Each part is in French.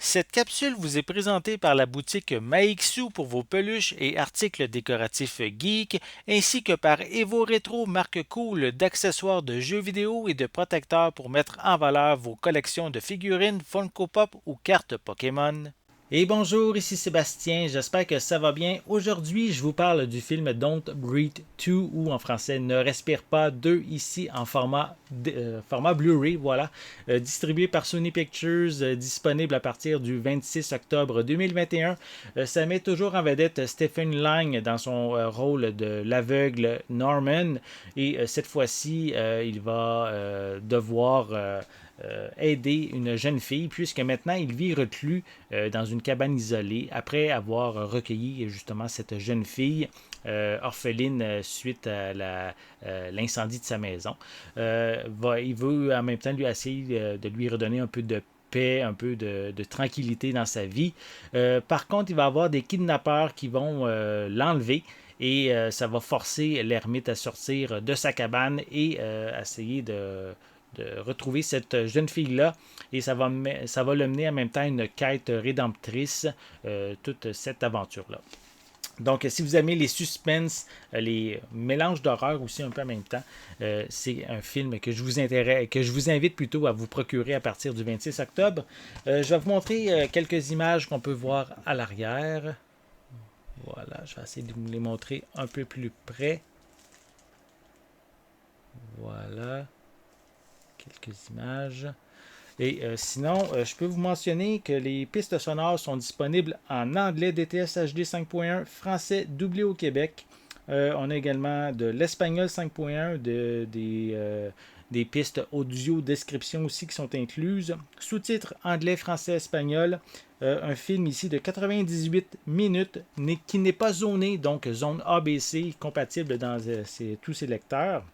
Cette capsule vous est présentée par la boutique Maixu pour vos peluches et articles décoratifs geek, ainsi que par Evo Retro, marque cool d'accessoires de jeux vidéo et de protecteurs pour mettre en valeur vos collections de figurines, Funko Pop ou cartes Pokémon. Et bonjour, ici Sébastien, j'espère que ça va bien. Aujourd'hui, je vous parle du film Don't Breathe 2 ou en français Ne respire pas 2 ici en format Blu-ray, voilà, distribué par Sony Pictures, disponible à partir du 26 octobre 2021. Ça met toujours en vedette Stephen Lang dans son rôle de l'aveugle Norman et cette fois-ci, il va devoir aider une jeune fille, puisque maintenant il vit reclus dans une cabane isolée après avoir recueilli justement cette jeune fille orpheline suite à l'incendie de sa maison. Il veut en même temps lui essayer de lui redonner un peu de paix, un peu de tranquillité dans sa vie. Par contre, il va y avoir des kidnappeurs qui vont l'enlever et ça va forcer l'ermite à sortir de sa cabane et essayer de retrouver cette jeune fille-là. Et ça va le mener en même temps à une quête rédemptrice, toute cette aventure-là. Donc, si vous aimez les suspens, les mélanges d'horreur aussi un peu en même temps, c'est un film que je vous invite plutôt à vous procurer à partir du 26 octobre. Je vais vous montrer quelques images qu'on peut voir à l'arrière. Voilà, je vais essayer de vous les montrer un peu plus près. Voilà, quelques images. Et sinon, je peux vous mentionner que les pistes sonores sont disponibles en anglais DTS HD 5.1, français doublé au Québec. On a également de l'espagnol 5.1, des pistes audio description aussi qui sont incluses. Sous-titres anglais, français, espagnol. Un film ici de 98 minutes qui n'est pas zoné, donc zone ABC, compatible dans tous ces lecteurs.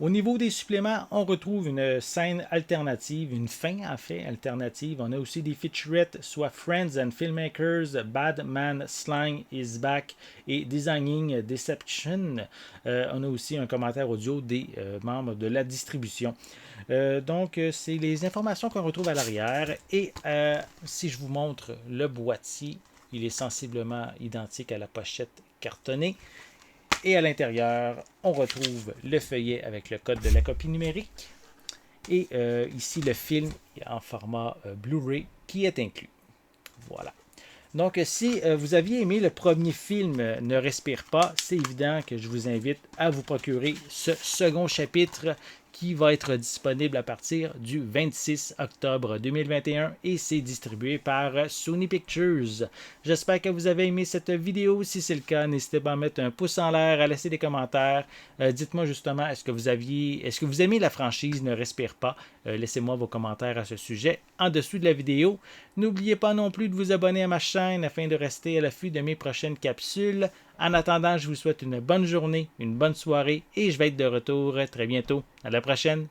Au niveau des suppléments, on retrouve une scène alternative, une fin en fait alternative. On a aussi des featurettes, soit Friends and Filmmakers, Bad Man Slang is Back et Designing Deception. On a aussi un commentaire audio des membres de la distribution. Donc, c'est les informations qu'on retrouve à l'arrière. Et si je vous montre le boîtier, il est sensiblement identique à la pochette cartonnée. Et à l'intérieur, on retrouve le feuillet avec le code de la copie numérique. Et ici, le film en format Blu-ray qui est inclus. Voilà. Donc, si vous aviez aimé le premier film Ne respire pas, c'est évident que je vous invite à vous procurer ce second chapitre qui va être disponible à partir du 26 octobre 2021 et c'est distribué par Sony Pictures. J'espère que vous avez aimé cette vidéo. Si c'est le cas, n'hésitez pas à mettre un pouce en l'air, à laisser des commentaires. Dites-moi justement, est-ce que vous aimez la franchise Ne respire pas? Laissez-moi vos commentaires à ce sujet en dessous de la vidéo. N'oubliez pas non plus de vous abonner à ma chaîne afin de rester à l'affût de mes prochaines capsules. En attendant, je vous souhaite une bonne journée, une bonne soirée et je vais être de retour très bientôt. À la prochaine!